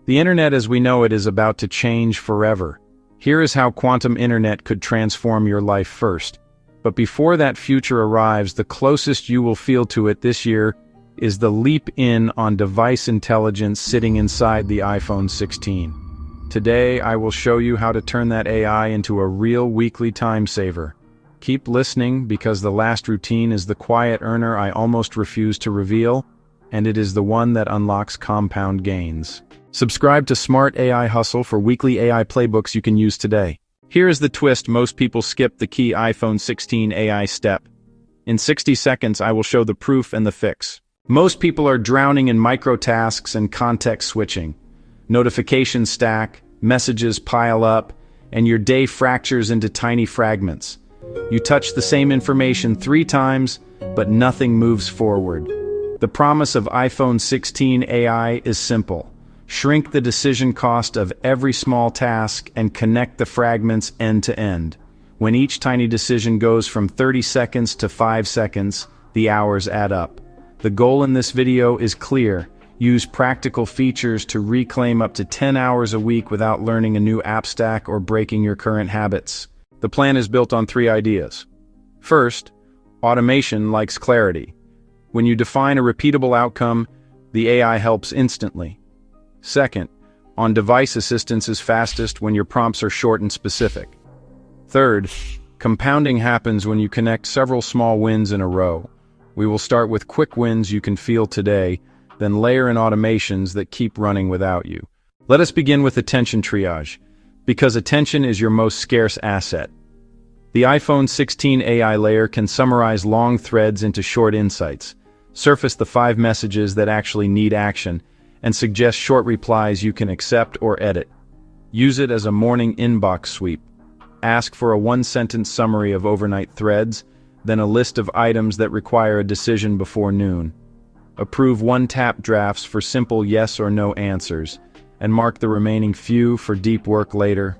The internet as we know it is about to change forever. Here is how quantum internet could transform your life first. But before that future arrives, the closest you will feel to it this year is the leap in on device intelligence sitting inside the iPhone 16. Today, I will show you how to turn that AI into a real weekly time saver. Keep listening because the last routine is the quiet earner I almost refuse to reveal, and it is the one that unlocks compound gains. Subscribe to Smart AI Hustle for weekly AI playbooks you can use today. Here is the twist: most people skip the key iPhone 16 AI step. In 60 seconds, I will show the proof and the fix. Most people are drowning in microtasks and context switching. Notifications stack, messages pile up, and your day fractures into tiny fragments. You touch the same information 3 times, but nothing moves forward. The promise of iPhone 16 AI is simple. Shrink the decision cost of every small task and connect the fragments end to end. When each tiny decision goes from 30 seconds to 5 seconds, the hours add up. The goal in this video is clear. Use practical features to reclaim up to 10 hours a week without learning a new app stack or breaking your current habits. The plan is built on 3 ideas. First, automation likes clarity. When you define a repeatable outcome, the AI helps instantly. Second, on-device assistance is fastest when your prompts are short and specific. Third, compounding happens when you connect several small wins in a row. We will start with quick wins you can feel today, then layer in automations that keep running without you. Let us begin with attention triage, because attention is your most scarce asset. The iPhone 16 AI layer can summarize long threads into short insights, surface the 5 messages that actually need action, and suggest short replies you can accept or edit. Use it as a morning inbox sweep. Ask for a 1-sentence summary of overnight threads, then a list of items that require a decision before noon. Approve 1-tap drafts for simple yes or no answers, and mark the remaining few for deep work later.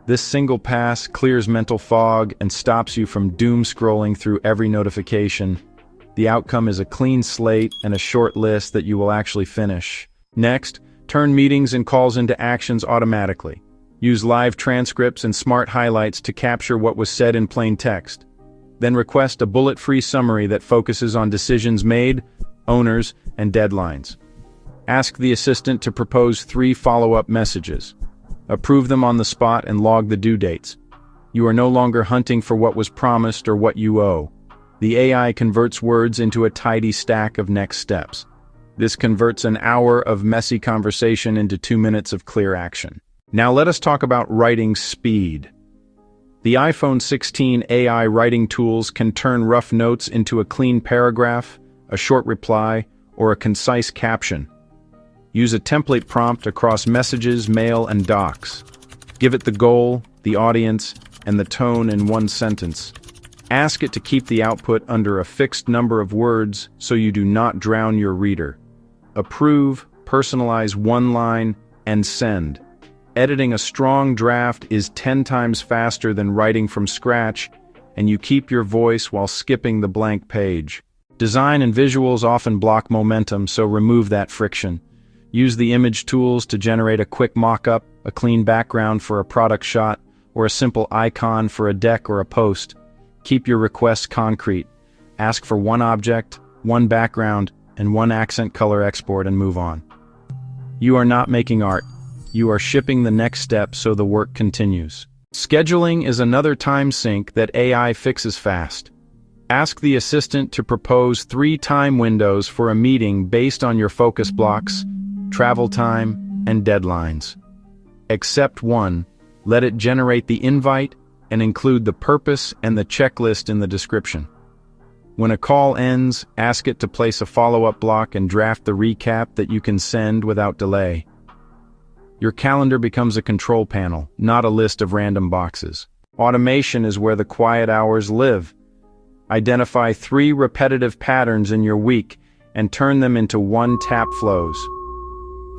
This single pass clears mental fog and stops you from doom scrolling through every notification. The outcome is a clean slate and a short list that you will actually finish. Next, turn meetings and calls into actions automatically. Use live transcripts and smart highlights to capture what was said in plain text. Then request a bullet-free summary that focuses on decisions made, owners, and deadlines. Ask the assistant to propose 3 follow-up messages. Approve them on the spot and log the due dates. You are no longer hunting for what was promised or what you owe. The AI converts words into a tidy stack of next steps. This converts an hour of messy conversation into 2 minutes of clear action. Now let us talk about writing speed. The iPhone 16 AI writing tools can turn rough notes into a clean paragraph, a short reply, or a concise caption. Use a template prompt across messages, mail, and docs. Give it the goal, the audience, and the tone in 1 sentence. Ask it to keep the output under a fixed number of words so you do not drown your reader. Approve, personalize 1 line, and send. Editing a strong draft is 10 times faster than writing from scratch, and you keep your voice while skipping the blank page. Design and visuals often block momentum, so remove that friction. Use the image tools to generate a quick mock-up, a clean background for a product shot, or a simple icon for a deck or a post. Keep your requests concrete. Ask for 1 object, 1 background, and 1 accent color export and move on. You are not making art. You are shipping the next step so the work continues. Scheduling is another time sink that AI fixes fast. Ask the assistant to propose 3 time windows for a meeting based on your focus blocks, travel time, and deadlines. Accept 1, let it generate the invite, and include the purpose and the checklist in the description. When a call ends, ask it to place a follow-up block and draft the recap that you can send without delay. Your calendar becomes a control panel, not a list of random boxes. Automation is where the quiet hours live. Identify 3 repetitive patterns in your week and turn them into 1-tap flows.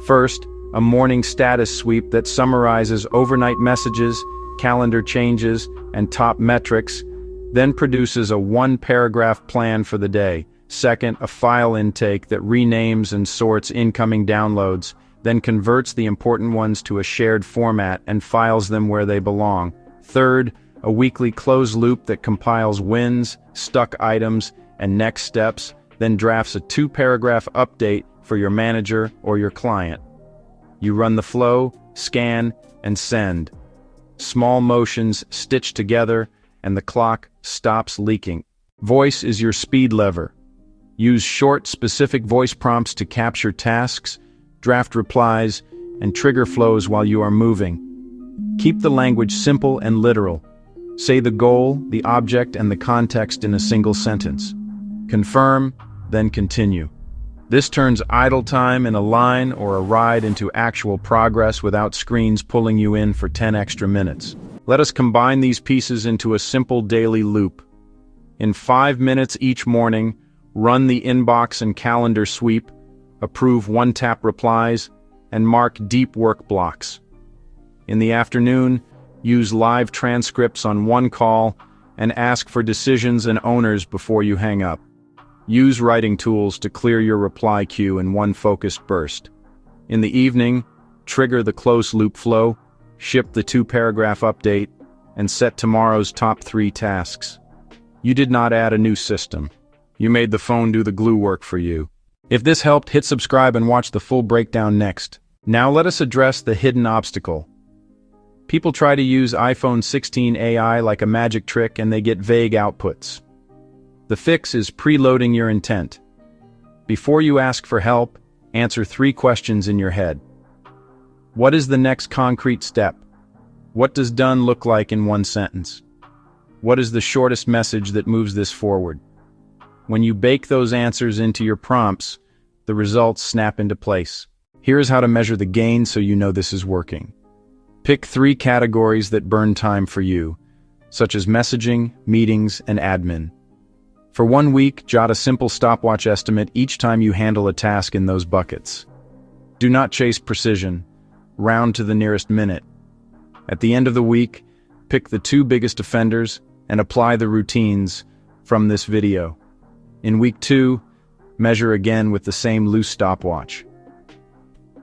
First, a morning status sweep that summarizes overnight messages, calendar changes, and top metrics, then produces a 1-paragraph plan for the day. Second, a file intake that renames and sorts incoming downloads, then converts the important ones to a shared format and files them where they belong. Third, a weekly closed loop that compiles wins, stuck items, and next steps, then drafts a 2-paragraph update for your manager or your client. You run the flow, scan, and send. Small motions stitch together, and the clock stops leaking. Voice is your speed lever. Use short, specific voice prompts to capture tasks, draft replies, and trigger flows while you are moving. Keep the language simple and literal. Say the goal, the object, and the context in a single sentence. Confirm, then continue. This turns idle time in a line or a ride into actual progress without screens pulling you in for 10 extra minutes. Let us combine these pieces into a simple daily loop. In 5 minutes each morning, run the inbox and calendar sweep, approve one-tap replies, and mark deep work blocks. In the afternoon, use live transcripts on one call and ask for decisions and owners before you hang up. Use writing tools to clear your reply queue in one focused burst. In the evening, trigger the closed-loop flow, ship the 2-paragraph update, and set tomorrow's top 3 tasks. You did not add a new system. You made the phone do the glue work for you. If this helped, hit subscribe and watch the full breakdown next. Now let us address the hidden obstacle. People try to use iPhone 16 AI like a magic trick and they get vague outputs. The fix is preloading your intent. Before you ask for help, answer 3 questions in your head. What is the next concrete step? What does done look like in 1 sentence? What is the shortest message that moves this forward? When you bake those answers into your prompts, the results snap into place. Here's how to measure the gain so you know this is working. Pick 3 categories that burn time for you, such as messaging, meetings, and admin. For 1 week, jot a simple stopwatch estimate each time you handle a task in those buckets. Do not chase precision. Round to the nearest minute. At the end of the week, pick the 2 biggest offenders and apply the routines from this video. In week 2, measure again with the same loose stopwatch.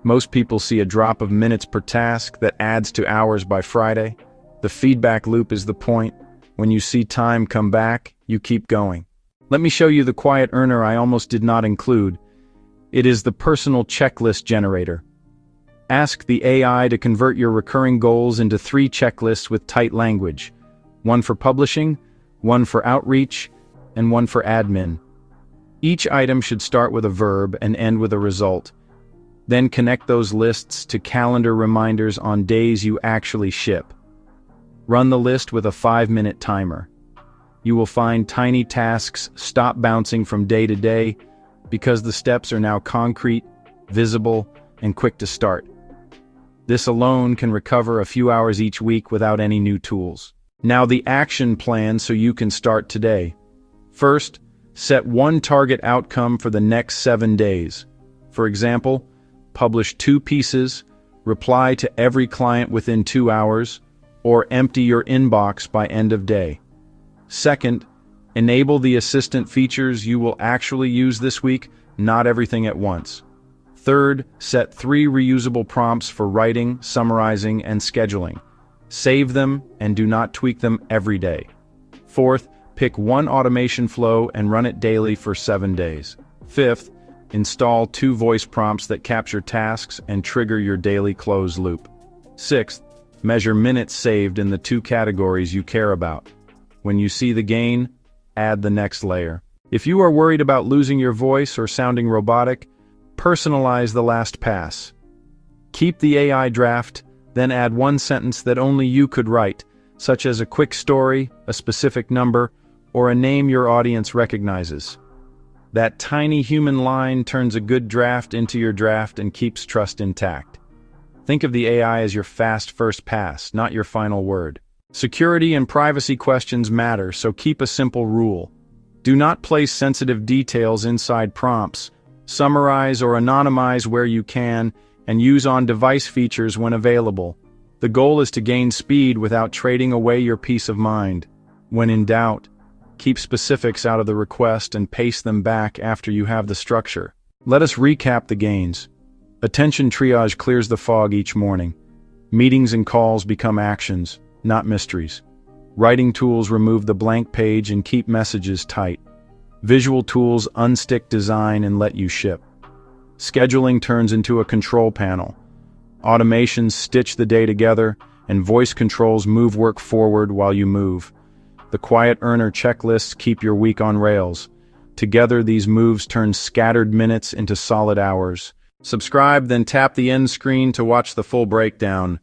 Most people see a drop of minutes per task that adds to hours by Friday. The feedback loop is the point. When you see time come back, you keep going. Let me show you the quiet earner I almost did not include. It is the personal checklist generator. Ask the AI to convert your recurring goals into 3 checklists with tight language. 1 for publishing, 1 for outreach, and 1 for admin. Each item should start with a verb and end with a result. Then connect those lists to calendar reminders on days you actually ship. Run the list with a 5-minute timer. You will find tiny tasks stop bouncing from day to day because the steps are now concrete, visible, and quick to start. This alone can recover a few hours each week without any new tools. Now the action plan so you can start today. First, set 1 target outcome for the next 7 days. For example, publish 2 pieces, reply to every client within 2 hours, or empty your inbox by end of day. Second, enable the assistant features you will actually use this week, not everything at once. Third, set 3 reusable prompts for writing, summarizing, and scheduling. Save them and do not tweak them every day. Fourth, pick 1 automation flow and run it daily for 7 days. Fifth, install 2 voice prompts that capture tasks and trigger your daily close loop. Sixth, measure minutes saved in the 2 categories you care about. When you see the gain, add the next layer. If you are worried about losing your voice or sounding robotic, personalize the last pass. Keep the AI draft, then add 1 sentence that only you could write, such as a quick story, a specific number, or a name your audience recognizes. That tiny human line turns a good draft into your draft and keeps trust intact. Think of the AI as your fast first pass, not your final word. Security and privacy questions matter, so keep a simple rule. Do not place sensitive details inside prompts. Summarize or anonymize where you can, and use on-device features when available. The goal is to gain speed without trading away your peace of mind. When in doubt, keep specifics out of the request and paste them back after you have the structure. Let us recap the gains. Attention Triage clears the fog each morning. Meetings and calls become actions, not mysteries. Writing tools remove the blank page and keep messages tight. Visual tools unstick design and let you ship. Scheduling turns into a control panel. Automations stitch the day together, and voice controls move work forward while you move. The quiet earner checklists keep your week on rails. Together, these moves turn scattered minutes into solid hours. Subscribe, then tap the end screen to watch the full breakdown.